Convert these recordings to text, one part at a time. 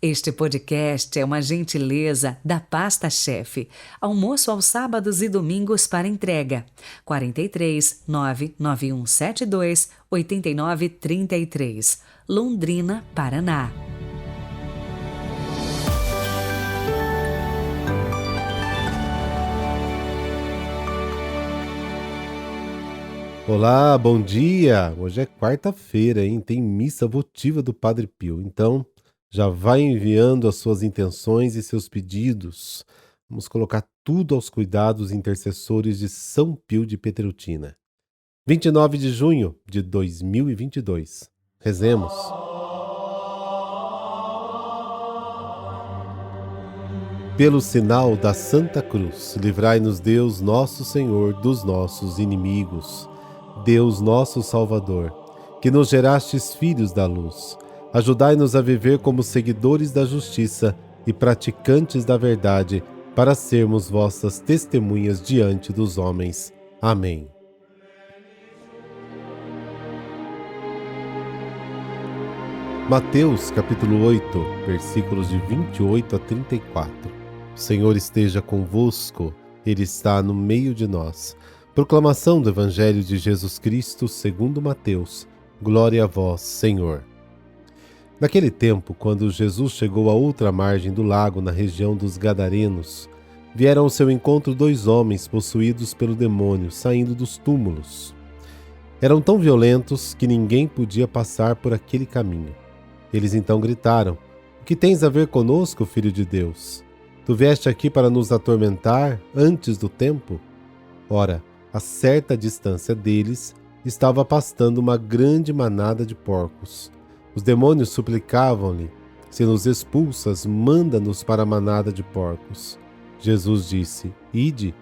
Este podcast é uma gentileza da Pasta Chefe. Almoço aos sábados e domingos para entrega. 43 99172 8933, Londrina, Paraná. Olá, bom dia! Hoje é quarta-feira, hein? Tem missa votiva do Padre Pio. Então, já vai enviando as suas intenções e seus pedidos. Vamos colocar tudo aos cuidados intercessores de São Pio de Pietrelcina. 29 de junho de 2022. Rezemos. Pelo sinal da Santa Cruz, livrai-nos Deus, nosso Senhor, dos nossos inimigos. Deus nosso Salvador, que nos gerastes filhos da luz, ajudai-nos a viver como seguidores da justiça e praticantes da verdade, para sermos vossas testemunhas diante dos homens. Amém. Mateus capítulo 8, versículos de 28 a 34. O Senhor esteja convosco, Ele está no meio de nós. Proclamação do Evangelho de Jesus Cristo segundo Mateus. Glória a vós, Senhor. Naquele tempo, quando Jesus chegou à outra margem do lago, na região dos Gadarenos, vieram ao seu encontro dois homens possuídos pelo demônio, saindo dos túmulos. Eram tão violentos que ninguém podia passar por aquele caminho. Eles então gritaram: "O que tens a ver conosco, Filho de Deus? Tu vieste aqui para nos atormentar antes do tempo?" Ora, a certa distância deles, estava pastando uma grande manada de porcos. Os demônios suplicavam-lhe: "Se nos expulsas, manda-nos para a manada de porcos." Jesus disse: "Ide."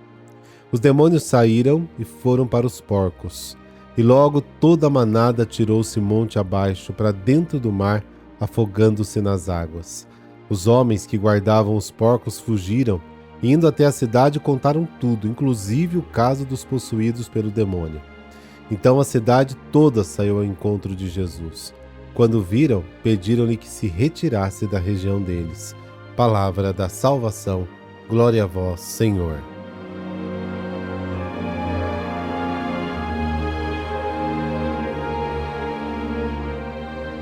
Os demônios saíram e foram para os porcos. E logo toda a manada atirou-se monte abaixo para dentro do mar, afogando-se nas águas. Os homens que guardavam os porcos fugiram, indo até a cidade, contaram tudo, inclusive o caso dos possuídos pelo demônio. Então a cidade toda saiu ao encontro de Jesus. Quando viram, pediram-lhe que se retirasse da região deles. Palavra da salvação. Glória a vós, Senhor.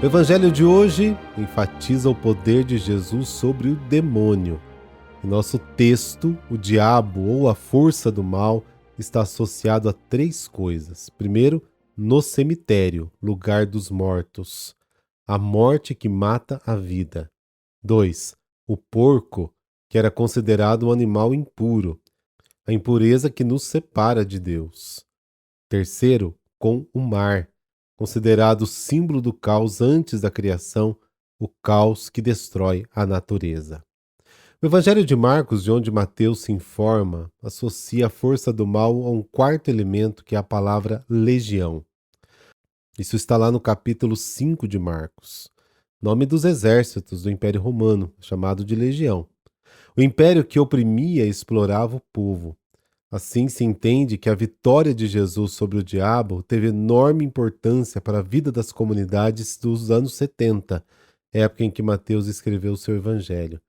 O Evangelho de hoje enfatiza o poder de Jesus sobre o demônio. Em nosso texto, o diabo ou a força do mal está associado a três coisas. Primeiro, no cemitério, lugar dos mortos, a morte que mata a vida. 2. O porco, que era considerado um animal impuro, a impureza que nos separa de Deus. Terceiro, com o mar, considerado símbolo do caos antes da criação, o caos que destrói a natureza. O Evangelho de Marcos, de onde Mateus se informa, associa a força do mal a um quarto elemento, que é a palavra legião. Isso está lá no capítulo 5 de Marcos. Nome dos exércitos do Império Romano, chamado de legião. O império que oprimia e explorava o povo. Assim se entende que a vitória de Jesus sobre o diabo teve enorme importância para a vida das comunidades dos anos 70, época em que Mateus escreveu o seu Evangelho.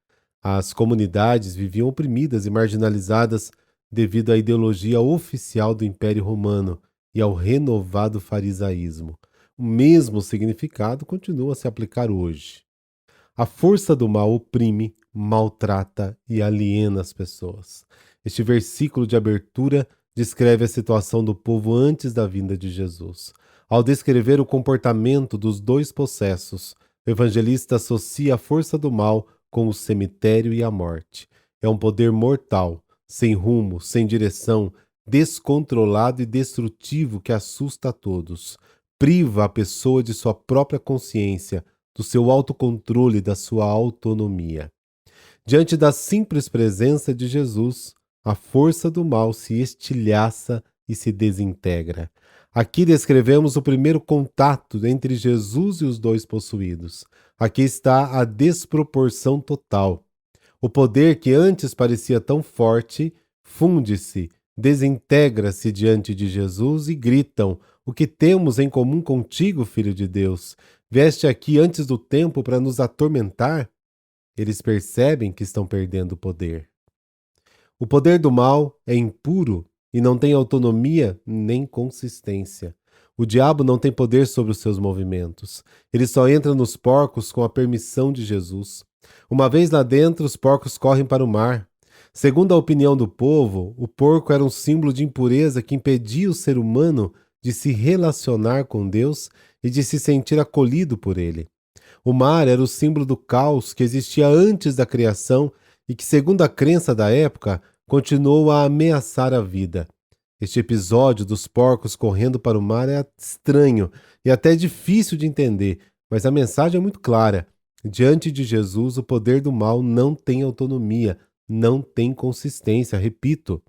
As comunidades viviam oprimidas e marginalizadas devido à ideologia oficial do Império Romano e ao renovado farisaísmo. O mesmo significado continua a se aplicar hoje. A força do mal oprime, maltrata e aliena as pessoas. Este versículo de abertura descreve a situação do povo antes da vinda de Jesus. Ao descrever o comportamento dos dois possessos, o evangelista associa a força do mal com o cemitério e a morte. É um poder mortal, sem rumo, sem direção, descontrolado e destrutivo que assusta a todos. Priva a pessoa de sua própria consciência, do seu autocontrole e da sua autonomia. Diante da simples presença de Jesus, a força do mal se estilhaça e se desintegra. Aqui descrevemos o primeiro contato entre Jesus e os dois possuídos. Aqui está a desproporção total. O poder que antes parecia tão forte funde-se, desintegra-se diante de Jesus e gritam: "O que temos em comum contigo, Filho de Deus? Vieste aqui antes do tempo para nos atormentar?" Eles percebem que estão perdendo o poder. O poder do mal é impuro e não tem autonomia nem consistência. O diabo não tem poder sobre os seus movimentos. Ele só entra nos porcos com a permissão de Jesus. Uma vez lá dentro, os porcos correm para o mar. Segundo a opinião do povo, o porco era um símbolo de impureza que impedia o ser humano de se relacionar com Deus e de se sentir acolhido por ele. O mar era o símbolo do caos que existia antes da criação e que, segundo a crença da época, continuou a ameaçar a vida. Este episódio dos porcos correndo para o mar é estranho e até difícil de entender, mas a mensagem é muito clara. Diante de Jesus, o poder do mal não tem autonomia, não tem consistência. Repito,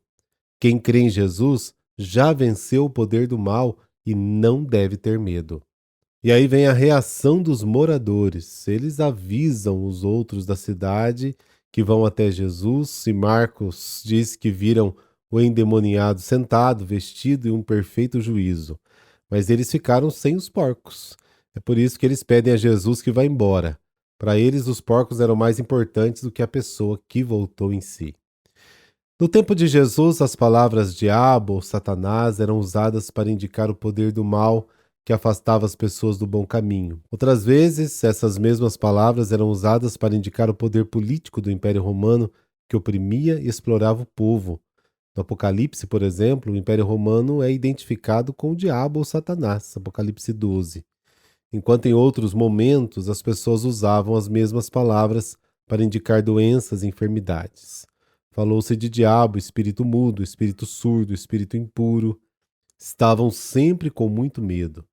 quem crê em Jesus já venceu o poder do mal e não deve ter medo. E aí vem a reação dos moradores. Eles avisam os outros da cidade que vão até Jesus, e Marcos diz que viram o endemoniado sentado, vestido em um perfeito juízo. Mas eles ficaram sem os porcos. É por isso que eles pedem a Jesus que vá embora. Para eles, os porcos eram mais importantes do que a pessoa que voltou em si. No tempo de Jesus, as palavras diabo ou Satanás eram usadas para indicar o poder do mal que afastava as pessoas do bom caminho. Outras vezes, essas mesmas palavras eram usadas para indicar o poder político do Império Romano que oprimia e explorava o povo. No Apocalipse, por exemplo, o Império Romano é identificado com o diabo ou Satanás, Apocalipse 12. Enquanto em outros momentos as pessoas usavam as mesmas palavras para indicar doenças e enfermidades. Falou-se de diabo, espírito mudo, espírito surdo, espírito impuro. Estavam sempre com muito medo.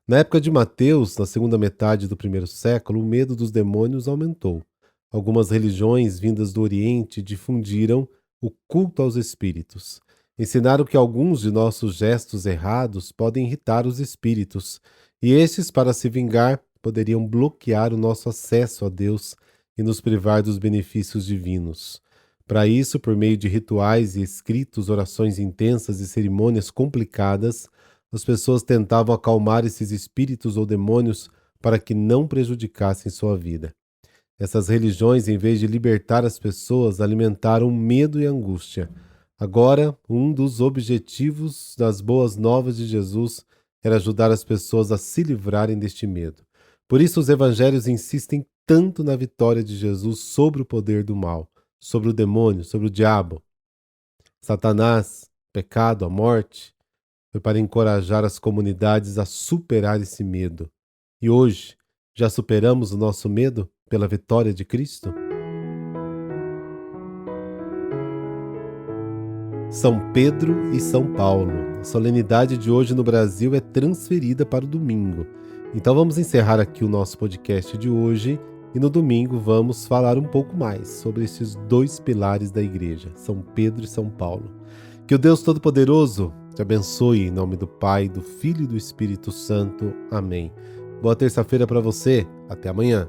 Na época de Mateus, na segunda metade do primeiro século, o medo dos demônios aumentou. Algumas religiões vindas do Oriente difundiram o culto aos espíritos. Ensinaram que alguns de nossos gestos errados podem irritar os espíritos, e estes, para se vingar, poderiam bloquear o nosso acesso a Deus e nos privar dos benefícios divinos. Para isso, por meio de rituais e escritos, orações intensas e cerimônias complicadas, as pessoas tentavam acalmar esses espíritos ou demônios para que não prejudicassem sua vida. Essas religiões, em vez de libertar as pessoas, alimentaram medo e angústia. Agora, um dos objetivos das boas novas de Jesus era ajudar as pessoas a se livrarem deste medo. Por isso, os evangelhos insistem tanto na vitória de Jesus sobre o poder do mal, sobre o demônio, sobre o diabo. Satanás, pecado, a morte, foi para encorajar as comunidades a superar esse medo. E hoje, já superamos o nosso medo pela vitória de Cristo? São Pedro e São Paulo. A solenidade de hoje no Brasil é transferida para o domingo. Então vamos encerrar aqui o nosso podcast de hoje e no domingo vamos falar um pouco mais sobre esses dois pilares da igreja, São Pedro e São Paulo. Que o Deus Todo-Poderoso te abençoe em nome do Pai, do Filho e do Espírito Santo. Amém. Boa terça-feira para você. Até amanhã.